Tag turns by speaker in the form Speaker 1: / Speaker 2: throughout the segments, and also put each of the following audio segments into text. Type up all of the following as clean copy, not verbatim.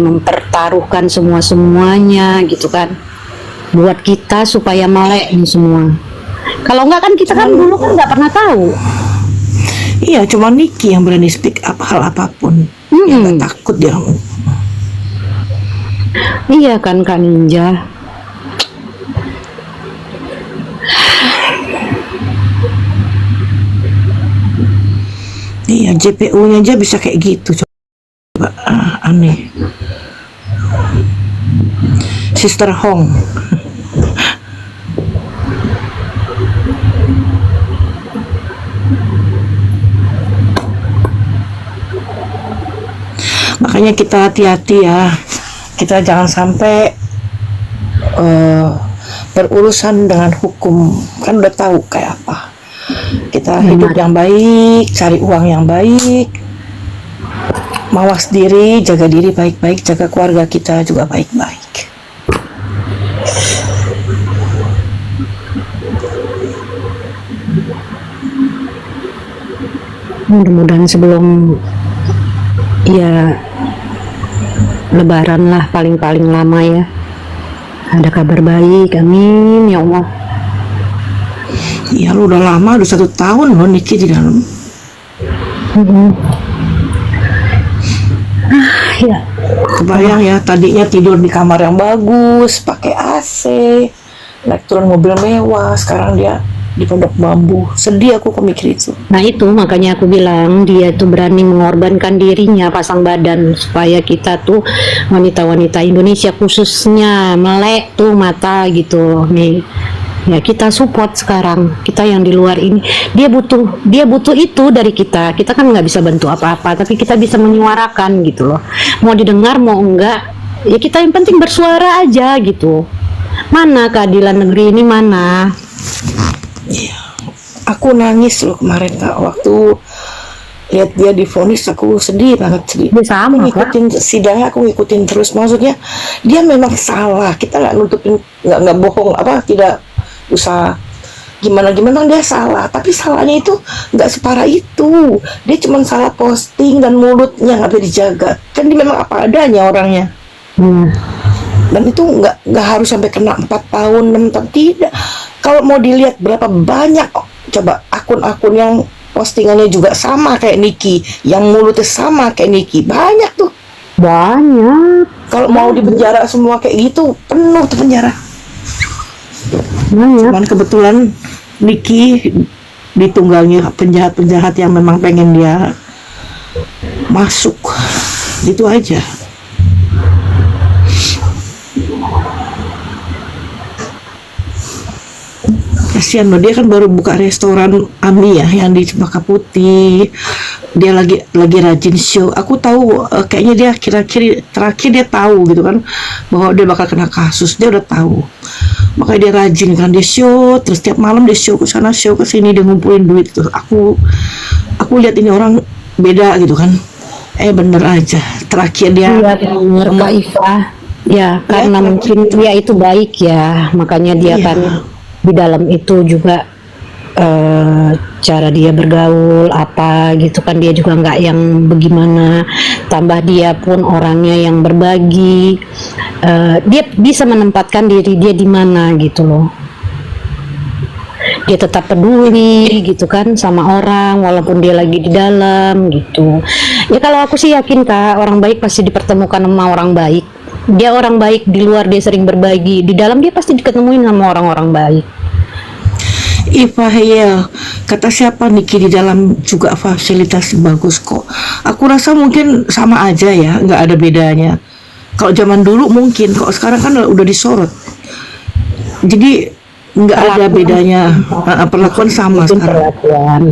Speaker 1: mempertaruhkan semuanya gitu kan buat kita supaya melek ini semua. Kalau enggak kan kita kan dulu kan nggak pernah tahu.
Speaker 2: Iya, cuma Niki yang berani speak up hal apapun. Yang nggak takut dia.
Speaker 1: Iya kan Kak Ninja.
Speaker 2: Iya, JPU-nya aja bisa kayak gitu. Coba aneh. Sister Hong. Makanya kita hati-hati ya. Kita jangan sampai berurusan dengan hukum. Kan udah tahu kayak apa. Kita hidup yang baik, cari uang yang baik, mawas diri, jaga diri baik-baik, jaga keluarga kita juga baik-baik.
Speaker 1: Mudah-mudahan sebelum ya Lebaran lah paling-paling lama ya ada kabar baik, amin ya Allah.
Speaker 2: Ya lu udah lama, udah 1 tahun loh Niki di dalam.
Speaker 1: Ya
Speaker 2: Kebayang ya, tadinya tidur di kamar yang bagus, pakai AC, naik turun mobil mewah, sekarang dia di pondok bambu. Sedih aku mikir itu.
Speaker 1: nah itu makanya aku bilang dia tuh berani mengorbankan dirinya pasang badan supaya kita tuh wanita-wanita Indonesia khususnya melek tuh mata gitu nih. Ya kita support sekarang, kita yang di luar ini dia butuh itu dari kita kan nggak bisa bantu apa-apa tapi kita bisa menyuarakan gitu loh, mau didengar mau enggak ya kita yang penting bersuara aja gitu. Mana keadilan negeri ini mana?
Speaker 2: Iya, aku nangis loh kemarin Kak, waktu lihat dia divonis. Aku sedih banget, sedih.
Speaker 1: Ya, sama,
Speaker 2: aku ngikutin sidangnya, aku ngikutin terus. Maksudnya dia memang salah, kita nggak nutupin, nggak bohong, tidak usah gimana dia salah, tapi salahnya itu nggak separah itu. Dia cuma salah posting dan mulutnya nggak bisa dijaga, kan dia memang apa adanya orangnya. Dan itu nggak harus sampai kena 4 tahun 6 tahun, tidak. Kalau mau dilihat berapa banyak coba akun-akun yang postingannya juga sama kayak Niki, yang mulutnya sama kayak Niki, banyak tuh,
Speaker 1: banyak.
Speaker 2: Kalau mau dipenjara semua kayak gitu, penuh tuh penjara. Cuman kebetulan Niki ditunggangi penjahat-penjahat yang memang pengen dia masuk, itu aja. Kasihan loh, dia kan baru buka restoran Ami ya yang di Cempaka Putih. Dia lagi rajin show. Aku tahu kayaknya dia terakhir dia tahu gitu kan bahwa dia bakal kena kasus. Dia udah tahu. Makanya dia rajin kan, dia show terus tiap malam dia show ke sana show ke sini, dia ngumpulin duit tuh. Aku lihat ini orang beda gitu kan. Bener aja. Terakhir dia
Speaker 1: bener Kak Iva. Ya karena mungkin dia itu baik ya, makanya dia kan di dalam itu juga cara dia bergaul apa gitu kan, dia juga nggak yang bagaimana, tambah dia pun orangnya yang berbagi, dia bisa menempatkan diri dia di mana gitu loh, dia tetap peduli gitu kan sama orang walaupun dia lagi di dalam gitu ya. Kalau aku sih yakin Kak, orang baik pasti dipertemukan sama orang baik. Dia orang baik di luar, dia sering berbagi, di dalam dia pasti diketemuin sama orang-orang baik.
Speaker 2: Iva, ya kata siapa, Niki di dalam juga fasilitas bagus kok. Aku rasa mungkin sama aja ya, nggak ada bedanya. Kalau zaman dulu mungkin, kok sekarang kan udah disorot, jadi nggak ada bedanya. Perlakuan sama sekarang.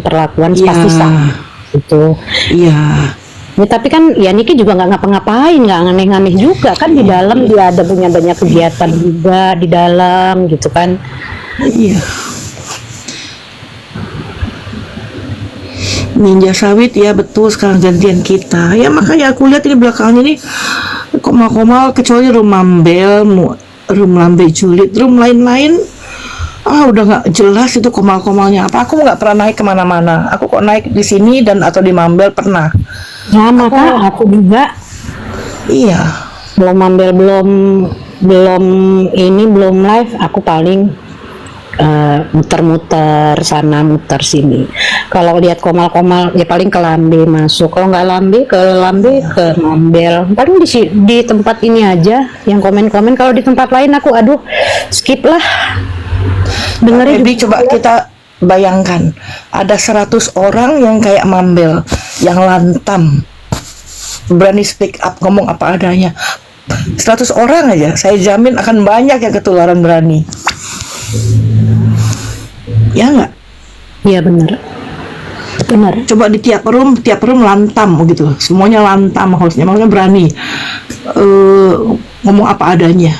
Speaker 1: Perlakuan pasti sama itu.
Speaker 2: Iya.
Speaker 1: Ya, tapi kan ya Niki juga nggak ngapa-ngapain, nggak aneh-aneh juga kan, di dalam dia ada punya banyak kegiatan juga di dalam gitu kan.
Speaker 2: Iya. Ninja sawit ya, betul, sekarang gantian kita ya. Makanya aku lihat ini belakangan ini komal-komal, kecuali room Mambel, room Lambe Julid, room lain-lain udah nggak jelas itu komal-komalnya apa. Aku nggak pernah naik kemana-mana. Aku kok naik di sini dan atau di Mambel pernah.
Speaker 1: Ya maka aku juga.
Speaker 2: Iya.
Speaker 1: belum ambil, belum ini, belum live, aku paling muter-muter sana muter sini. Kalau lihat komal-komal ya paling ke lambe masuk, kalau nggak lambe ke mambel, paling di tempat ini aja yang komen-komen. Kalau di tempat lain aku aduh skip lah, dengerin.
Speaker 2: Ebi, coba kita bayangkan ada 100 orang yang kayak Mambel, yang lantam, berani speak up, ngomong apa adanya. 100 orang aja, saya jamin akan banyak yang ketularan berani. Ya nggak?
Speaker 1: Iya benar.
Speaker 2: Coba di tiap room lantam gitu, semuanya lantam hostnya, maksudnya berani ngomong apa adanya.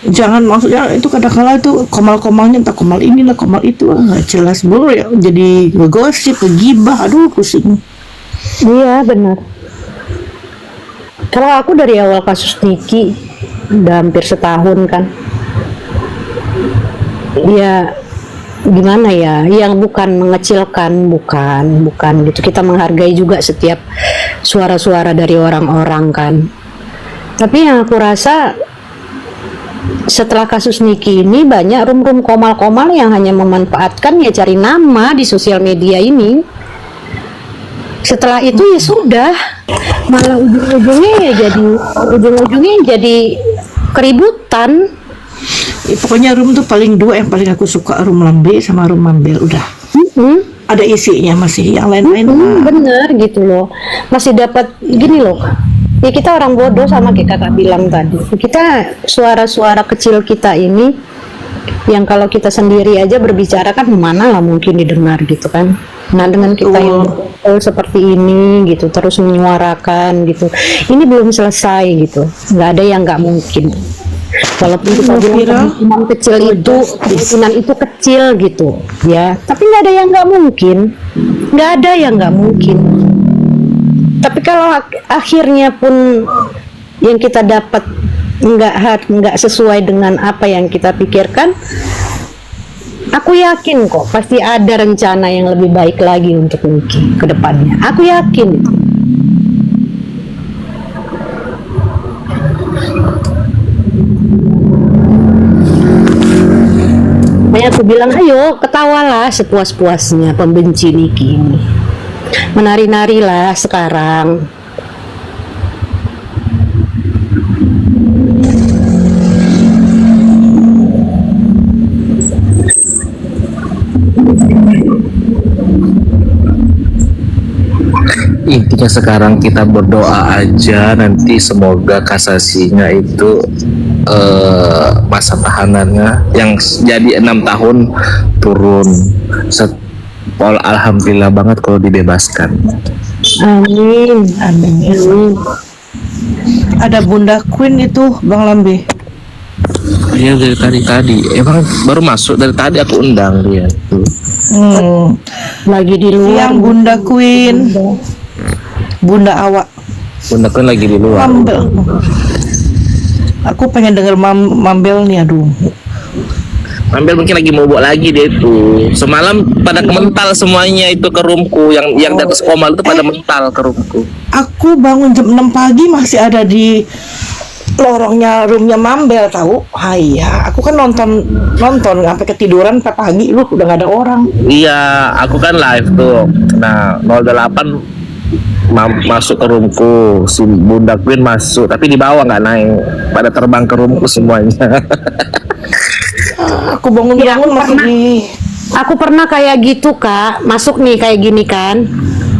Speaker 2: Jangan, maksudnya itu kadang-kala itu komal-komalnya entah komal ini lah komal itu nggak jelas bro ya, jadi ngegosip, ngegibah, aduh pusing.
Speaker 1: Iya benar. Kalau aku dari awal kasus Niki udah hampir setahun kan, ya gimana ya, yang bukan mengecilkan, bukan gitu, kita menghargai juga setiap suara-suara dari orang-orang kan. Tapi yang aku rasa setelah kasus Niki ini banyak rum-rum komal-komal yang hanya memanfaatkan ya cari nama di sosial media ini. Setelah itu ya sudah, malah ujung-ujungnya jadi keributan.
Speaker 2: Pokoknya room tuh paling dua yang paling aku suka, room lambe sama room mambel, udah. Ada isinya, masih yang lain-lain
Speaker 1: bener gitu loh, masih dapat gini loh ya. Kita orang bodoh, sama kayak kakak bilang tadi, kita suara-suara kecil kita ini yang kalau kita sendiri aja berbicara kan mana lah mungkin didengar gitu kan. Nah dengan kita yang seperti ini gitu terus menyuarakan gitu, ini belum selesai gitu, nggak ada yang nggak mungkin. Walaupun kita bilang kemungkinan kecil itu, kemungkinan itu kecil gitu ya, tapi nggak ada yang nggak mungkin, nggak ada yang nggak mungkin. Tapi kalau akhirnya pun yang kita dapat nggak sesuai dengan apa yang kita pikirkan, aku yakin kok pasti ada rencana yang lebih baik lagi untuk Niki ke depannya. Aku yakin. Makanya aku bilang ayo ketawalah sepuas-puasnya pembenci Niki ini, menari-narilah sekarang.
Speaker 3: Intinya sekarang kita berdoa aja, nanti semoga kasasinya itu masa tahanannya yang jadi 6 tahun turun. Alhamdulillah banget kalau dibebaskan.
Speaker 1: Amin.
Speaker 2: Ada Bunda Queen itu Bang Lambe.
Speaker 3: Iya dari tadi emang baru masuk, dari tadi aku undang dia tuh.
Speaker 1: Lagi di luar.
Speaker 2: Yang Bunda Queen, Bunda Awak.
Speaker 3: Bunda Queen lagi di luar.
Speaker 2: Mambel. Aku pengen denger Mambel nih, aduh.
Speaker 3: Mambel mungkin lagi mabuk lagi dia itu. Semalam pada kemental semuanya itu ke roomku, yang di atas komal itu pada mental ke roomku.
Speaker 2: Aku bangun jam 6 pagi masih ada di lorongnya roomnya Mambel tahu. Iya, aku kan nonton sampai ketiduran sampai pagi, lu udah gak ada orang.
Speaker 3: Iya, aku kan live tuh. Nah, 08 masuk ke roomku, si Bunda Queen masuk, tapi di bawah nggak naik, pada terbang ke roomku semuanya.
Speaker 2: Aku bangun-bangun masih di.
Speaker 1: Aku pernah kayak gitu kak, masuk nih kayak gini kan,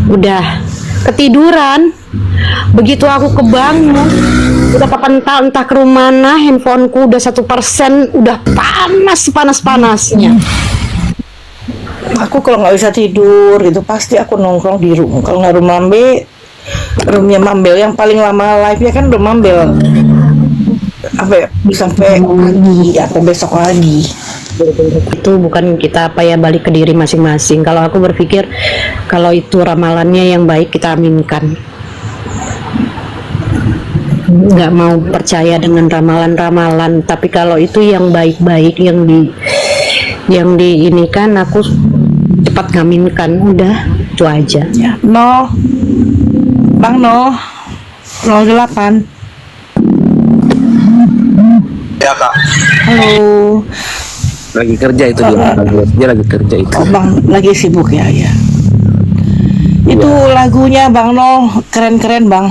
Speaker 1: udah ketiduran. Begitu aku kebangun, udah kepental entah ke rumah mana, handphoneku udah 1%, udah panas-panasnya.
Speaker 2: Aku kalau nggak bisa tidur itu pasti aku nongkrong di room. Kalau nggak room Lambe, roomnya Mambel yang paling lama live nya kan room Mambel. Sampai pagi atau besok lagi.
Speaker 1: Itu bukan kita apa ya, balik ke diri masing-masing. Kalau aku berpikir kalau itu ramalannya yang baik kita aminkan. Nggak mau percaya dengan ramalan-ramalan, tapi kalau itu yang baik-baik yang diinikan, aku cepat ngaminkan, udah itu aja ya.
Speaker 2: Bang 08
Speaker 4: ya kak.
Speaker 2: Halo.
Speaker 3: Lagi kerja itu dia lagi kerja itu.
Speaker 2: Oh, Bang lagi sibuk ya, ya. Itu lagunya Bang No keren-keren Bang.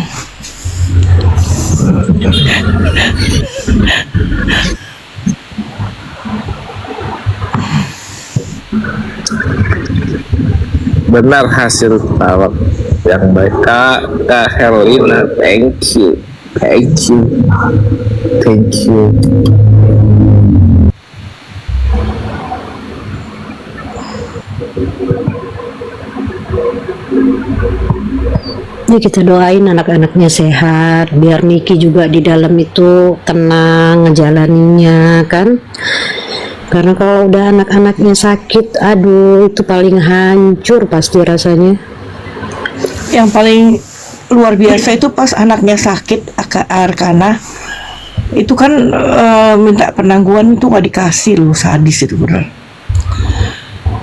Speaker 3: Benar hasil tawak yang baik Kak Herlina, thank you.
Speaker 1: Ya kita doain anak-anaknya sehat, biar Niki juga di dalam itu tenang ngejalaninnya kan. Karena kalau udah anak-anaknya sakit, aduh itu paling hancur pasti rasanya.
Speaker 2: Yang paling luar biasa itu pas anaknya sakit Arkana itu kan minta penangguhan itu nggak dikasih loh, sadis itu bener.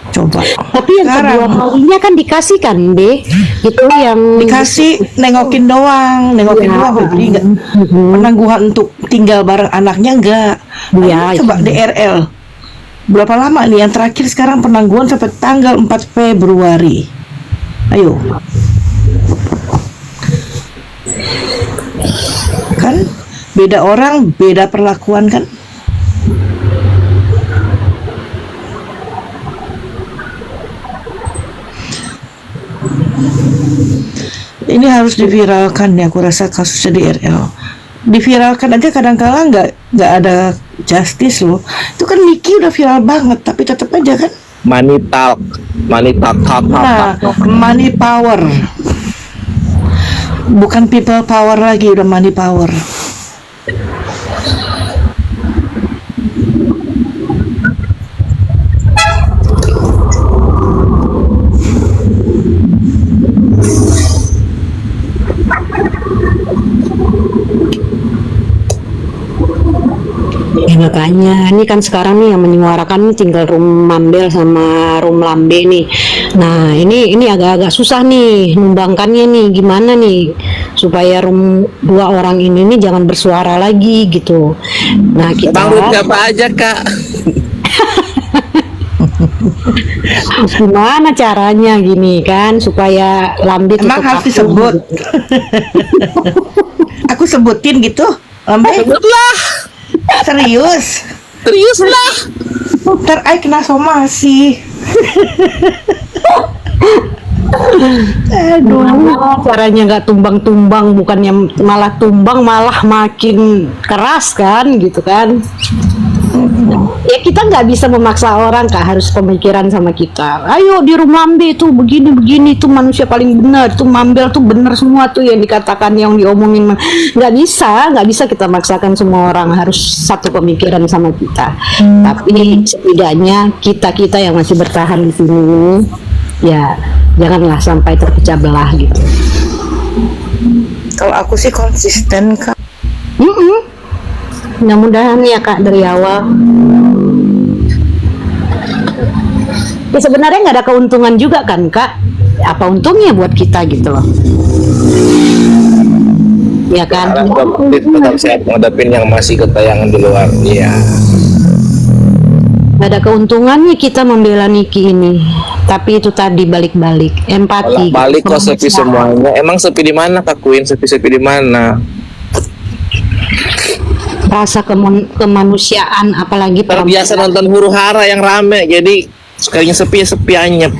Speaker 2: Coba.
Speaker 1: Tapi yang kedua kalinya kan dikasih kan, Be? Itu yang
Speaker 2: dikasih nengokin doang, jadi nggak penangguhan untuk tinggal bareng anaknya enggak.
Speaker 1: Ya,
Speaker 2: Coba DRL berapa lama nih yang terakhir sekarang penangguhan sampai tanggal 4 Februari. Ayo. Kan beda orang, beda perlakuan kan? Ini harus diviralkan ya, aku rasa kasusnya DRL. Diviralkan aja kadang-kala nggak ada justice loh. Itu kan Niki udah viral banget, tapi tetap aja kan.
Speaker 3: Money talk.
Speaker 2: Nah, money power. Bukan people power lagi, udah money power.
Speaker 1: Ya makanya, ini kan sekarang nih yang menyuarakan nih tinggal Rum Mambel sama Rum Lambe nih. Nah ini agak-agak susah nih numbangkannya nih, gimana nih supaya dua orang ini nih jangan bersuara lagi gitu. Nah kita
Speaker 3: Bang siapa aja Kak?
Speaker 1: gimana caranya gini kan supaya Lambe
Speaker 2: Emang
Speaker 1: tetap
Speaker 2: harus
Speaker 1: aku
Speaker 2: disebut?
Speaker 1: gitu.
Speaker 2: Aku sebutin gitu, Lambe?
Speaker 3: Sebutlah.
Speaker 2: Serius?
Speaker 3: Serius lah.
Speaker 2: Ntar ay kena somasi. Aduh.
Speaker 1: Gimana caranya nggak tumbang-tumbang, bukannya malah tumbang malah makin keras kan gitu kan. Ya kita nggak bisa memaksa orang, Kak, harus pemikiran sama kita. Ayo di rumah Lambe itu begini itu manusia paling benar, tuh Mambel tuh benar semua tuh yang dikatakan, yang diomongin. Nggak bisa kita maksakan semua orang harus satu pemikiran sama kita. Tapi setidaknya kita yang masih bertahan di sini ya janganlah sampai terpecah belah gitu.
Speaker 2: Kalau aku sih konsisten, Kak.
Speaker 1: Mudah-mudahan ya Kak dari awal. Ya sebenarnya nggak ada keuntungan juga kan Kak. Apa untungnya buat kita gitu loh. Ya kan.
Speaker 3: Tetap sehat ngadepin yang masih ketayangan di luar. Iya.
Speaker 1: Gak ada keuntungannya kita membela Niki ini. Tapi itu tadi balik-balik empati.
Speaker 3: Balik kok sepi semuanya. Emang sepi di mana Kak Queen? Sepi di mana?
Speaker 1: Rasa kemanusiaan, apalagi
Speaker 3: Terbiasa nonton huru hara yang rame, jadi sekalinya sepi anyep.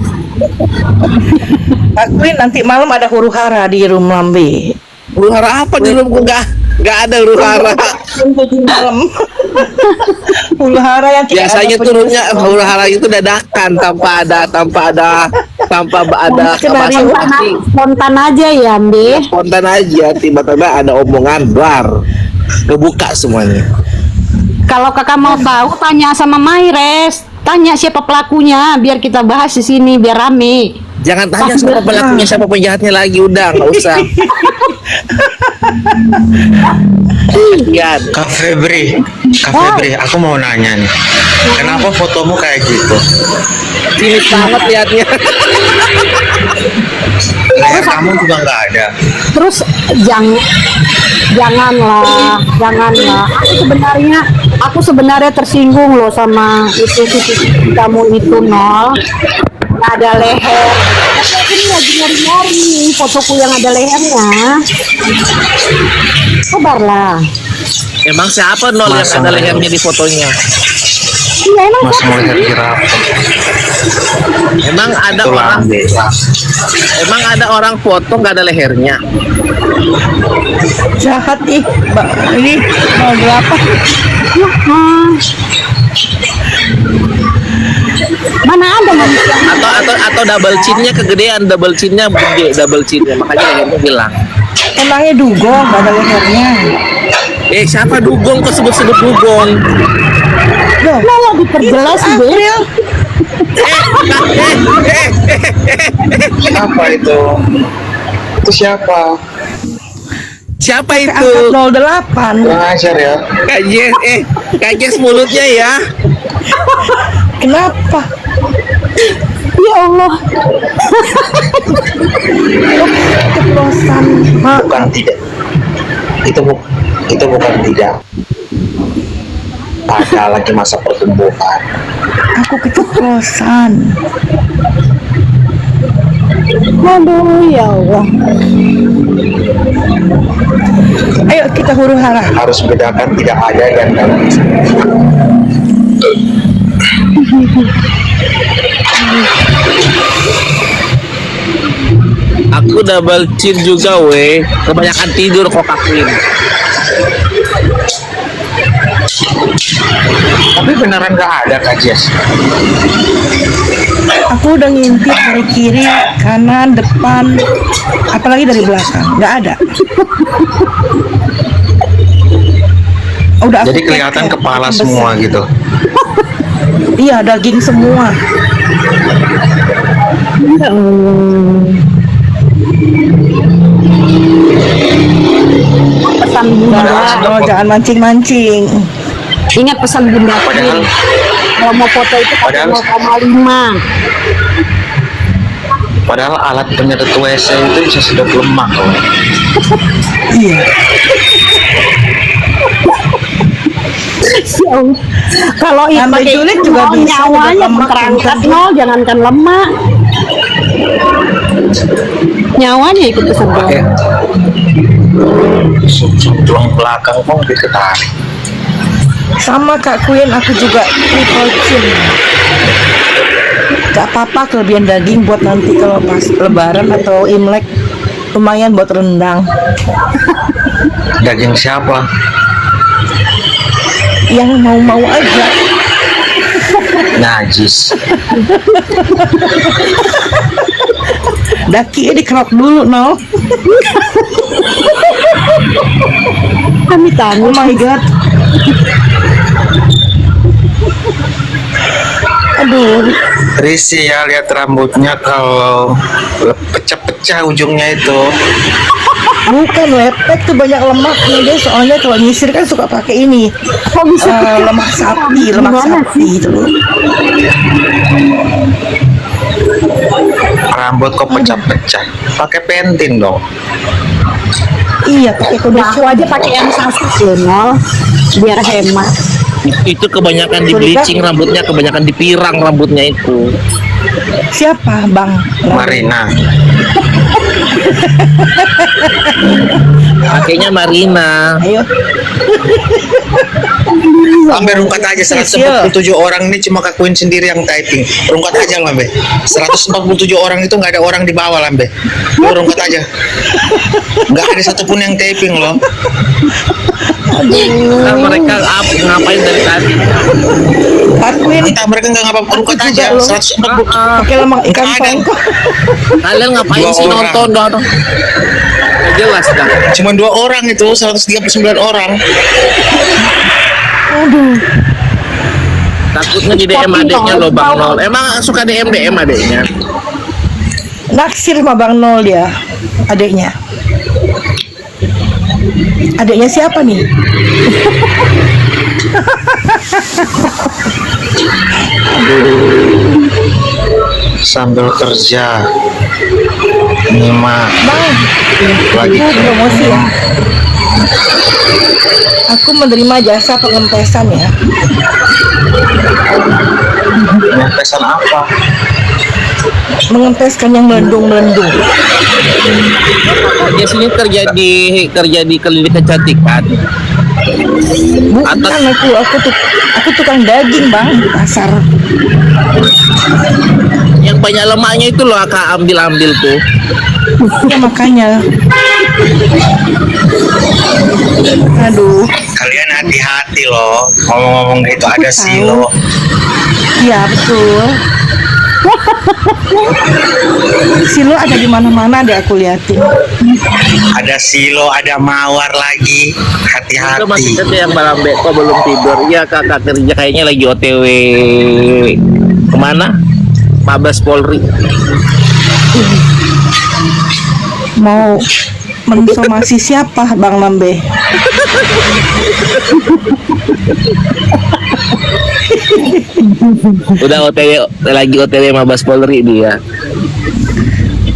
Speaker 2: Aku nanti malam ada huru hara di rumah Lambe.
Speaker 3: Huru hara apa di rumahku? Nggak ada huru hara.
Speaker 2: Malam. Huru hara yang tidak
Speaker 3: Biasanya
Speaker 2: ada
Speaker 3: turunnya huru hara itu dadakan tanpa ada
Speaker 1: spontan aja ya Mbe.
Speaker 3: spontan aja, tiba-tiba ada omongan bar kebuka semuanya.
Speaker 1: Kalau kakak mau tahu tanya sama Maires, tanya siapa pelakunya biar kita bahas di sini biar rame.
Speaker 3: Jangan tanya siapa pelakunya, siapa penjahatnya lagi, udah nggak usah.
Speaker 4: Kak Febri, aku mau nanya nih, kenapa fotomu kayak gitu?
Speaker 3: Sinis banget liatnya.
Speaker 4: Leher kamu juga nggak ada.
Speaker 1: Terus janganlah. Aku sebenarnya aku sebenarnya tersinggung loh sama itu kamu itu Nol. Nggak ada leher. Aku ini lagi nyari-nyari nih fotoku yang ada lehernya. Sabarlah.
Speaker 3: Emang siapa Nol yang
Speaker 4: Masa
Speaker 3: ada
Speaker 4: nggak
Speaker 3: lehernya di fotonya?
Speaker 1: Iya emang
Speaker 4: Mas
Speaker 1: siapa?
Speaker 4: melihat jirafah.
Speaker 3: Emang ada
Speaker 4: Itu
Speaker 3: orang
Speaker 4: lambe.
Speaker 3: emang ada orang foto nggak ada lehernya?
Speaker 2: Jahat ih, Mbak. Ini mau berapa?
Speaker 1: Hmm. Mana ada manusia?
Speaker 3: Atau double chinnya kegedean, double chinnya gede, double chinnya makanya lehernya hilang.
Speaker 2: Emangnya dugong, gak ada lehernya.
Speaker 3: Siapa dugong kok sebut-sebut dugong?
Speaker 2: Loh,
Speaker 1: Nah, diperjelas
Speaker 2: itu
Speaker 1: deh.
Speaker 2: April.
Speaker 4: Siapa itu? Itu siapa?
Speaker 3: Siapa
Speaker 2: Angkat
Speaker 3: itu?
Speaker 2: 08.
Speaker 4: Kurang ajar ya.
Speaker 3: Kajes mulutnya ya.
Speaker 2: Kenapa?
Speaker 1: Ya Allah.
Speaker 2: Keceplosan. Mak,
Speaker 4: Bukan tidak. Itu bukan tidak. Ada lagi masa pertumbuhan.
Speaker 2: aku keceplosan.
Speaker 1: Aduh, ya Allah.
Speaker 2: Ayo kita huru hara.
Speaker 4: Harus bedakan tidak ada dan dalam.
Speaker 3: Aku double chin juga weh. Kebanyakan tidur kok kakuin.
Speaker 4: Tapi beneran nggak ada Kak Jess.
Speaker 2: Aku udah ngintip dari kiri, kanan, depan, apalagi dari belakang. Nggak ada. Udah aku
Speaker 4: Jadi kelihatan
Speaker 2: keker,
Speaker 4: kepala
Speaker 2: besar.
Speaker 4: semua gitu.
Speaker 2: Iya, daging semua.
Speaker 1: Ya Allah. Pesan bunda.
Speaker 2: Oh, jangan mancing-mancing.
Speaker 1: Ingat pesan bunda.
Speaker 4: Padahal
Speaker 1: Kalau mau foto itu pakai
Speaker 4: Padahal-
Speaker 1: 0,5.
Speaker 4: Padahal alat penyedot WC itu bisa sedot lemak loh.
Speaker 2: Iya.
Speaker 1: Ya Allah. Kalau itu
Speaker 2: Sampai
Speaker 1: pakai
Speaker 2: julid
Speaker 1: itu,
Speaker 2: juga
Speaker 1: nol,
Speaker 2: bisa,
Speaker 1: nyawanya
Speaker 2: juga lemak
Speaker 1: terangkat
Speaker 2: juga.
Speaker 1: nol, jangankan lemak. Nyawanya ikut kesedot.
Speaker 4: Pakai tulang belakang kok lebih ketarik.
Speaker 2: Sama Kak Queen, aku juga triple chin. Gak apa-apa kelebihan daging buat nanti kalau pas lebaran atau imlek, lumayan buat rendang.
Speaker 4: Daging siapa?
Speaker 2: Yang mau-mau aja.
Speaker 4: Najis.
Speaker 2: Dakinya dikerok dulu, no.
Speaker 1: Kami tahu.
Speaker 2: Oh my god. Aduh,
Speaker 4: Risi ya lihat rambutnya kalau pecah-pecah ujungnya itu.
Speaker 2: bukan lepek tuh banyak lemaknya dia. Soalnya kalau nyisir kan suka pakai ini,
Speaker 1: Kok bisa
Speaker 2: lemak sapi, lemak
Speaker 1: Gimana
Speaker 2: sapi itu loh.
Speaker 4: Rambut kok pecah-pecah. Pakai pentin dong.
Speaker 2: Iya, pakai
Speaker 1: Nah, aku
Speaker 2: kondisi.
Speaker 1: aja pakai yang sasis loh, nol, biar hemat.
Speaker 3: Itu kebanyakan di bleaching rambutnya, kebanyakan dipirang rambutnya itu.
Speaker 2: Siapa, Bang?
Speaker 4: Marina.
Speaker 3: Pakainya Marina.
Speaker 2: Ayo.
Speaker 4: Lambe rungkat aja 147 orang ini cuma Kak Queen sendiri yang typing. Rungkat aja Lambe. 147 orang itu nggak ada orang di bawah Lambe. Lu rungkat aja. Nggak ada satupun yang typing loh.
Speaker 3: Nah, mereka ngapain dari tadi?
Speaker 2: Kak Queen
Speaker 4: Entah mereka nggak ngapa rungkat
Speaker 2: Aku
Speaker 4: aja.
Speaker 2: juga loh.
Speaker 4: 140.
Speaker 2: pakai lemak ikan
Speaker 4: Nggak ada.
Speaker 2: tongkol.
Speaker 3: Kalian ngapain
Speaker 4: Dua
Speaker 3: sih
Speaker 4: orang.
Speaker 3: nonton doang? Jelas dah.
Speaker 4: Cuma 2 orang itu 139 orang.
Speaker 2: Aduh,
Speaker 3: Takutnya di DM adiknya loh Bang Nol. Emang suka DM adiknya?
Speaker 2: naksir sama Bang Nol dia, adiknya. Adiknya siapa nih?
Speaker 4: Sambil kerja. Nyimak
Speaker 2: Bang,
Speaker 4: lagi
Speaker 2: itu promosi ya. Aku menerima jasa pengempesan ya.
Speaker 4: Pengempesan apa?
Speaker 2: Mengempeskan yang melendung-melendung.
Speaker 3: Di sini terjadi klinik kecantikan.
Speaker 2: Bukan aku tukang daging bang di pasar.
Speaker 3: Yang banyak lemaknya itu loh, Kak, ambil tuh.
Speaker 2: Ya makanya. Aduh.
Speaker 4: Kalian hati-hati loh. Ngomong-ngomong gitu ada
Speaker 2: tahu.
Speaker 4: silo.
Speaker 2: Iya betul. Silo ada di mana-mana deh aku liatin.
Speaker 4: Ada silo, ada mawar lagi.
Speaker 3: Itu masih
Speaker 4: Hati-hati.
Speaker 3: ada yang malam kok belum tidur. Iya, kakak kerja kayaknya lagi OTW kemana? Mabes Polri.
Speaker 2: Mau mensomasi siapa Bang Lambe?
Speaker 3: Udah lagi OTW Mabes Polri dia.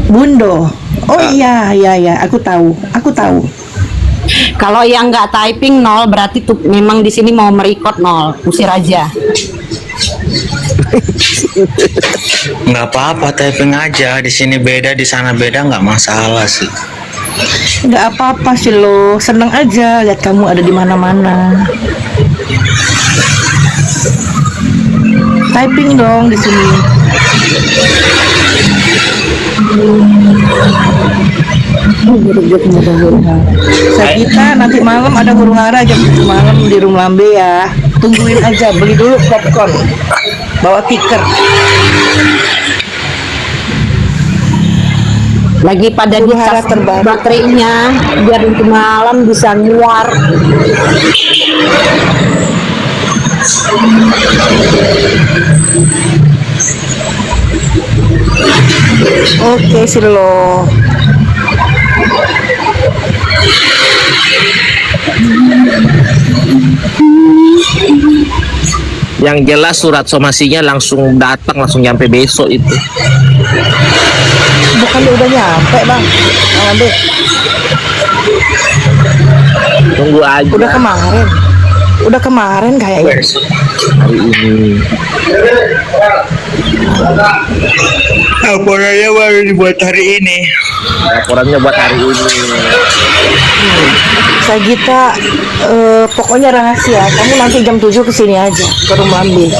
Speaker 2: Bundo. Oh iya, aku tahu.
Speaker 1: Kalau yang nggak typing nol, berarti tuh memang di sini mau merecord nol, usir aja.
Speaker 4: Nggak apa-apa, typing aja. Di sini beda, di sana beda, nggak masalah sih.
Speaker 2: Nggak apa-apa sih lo, seneng aja lihat kamu ada di mana-mana. Typing dong di sini. Saya kita nanti malam ada huru hara jam 7 malam di Room Lambe ya. Tungguin aja, beli dulu popcorn. Bawa tiker.
Speaker 1: Lagi pada
Speaker 2: Huru hara
Speaker 1: dicas
Speaker 2: terbaru.
Speaker 1: baterainya biar nanti malam bisa nguar.
Speaker 2: Oke Silo.
Speaker 3: Yang jelas surat somasinya langsung datang, langsung nyampe besok itu.
Speaker 2: Bukan udah nyampe bang, Bang Lambe.
Speaker 3: Tunggu aja
Speaker 2: Udah kemarin kayaknya.
Speaker 3: hari ini.
Speaker 4: Laporannya baru dibuat hari ini.
Speaker 3: Laporannya buat hari ini.
Speaker 2: Sagita, pokoknya rahasia. Kamu nanti jam 7 kesini aja ke Room Lambe.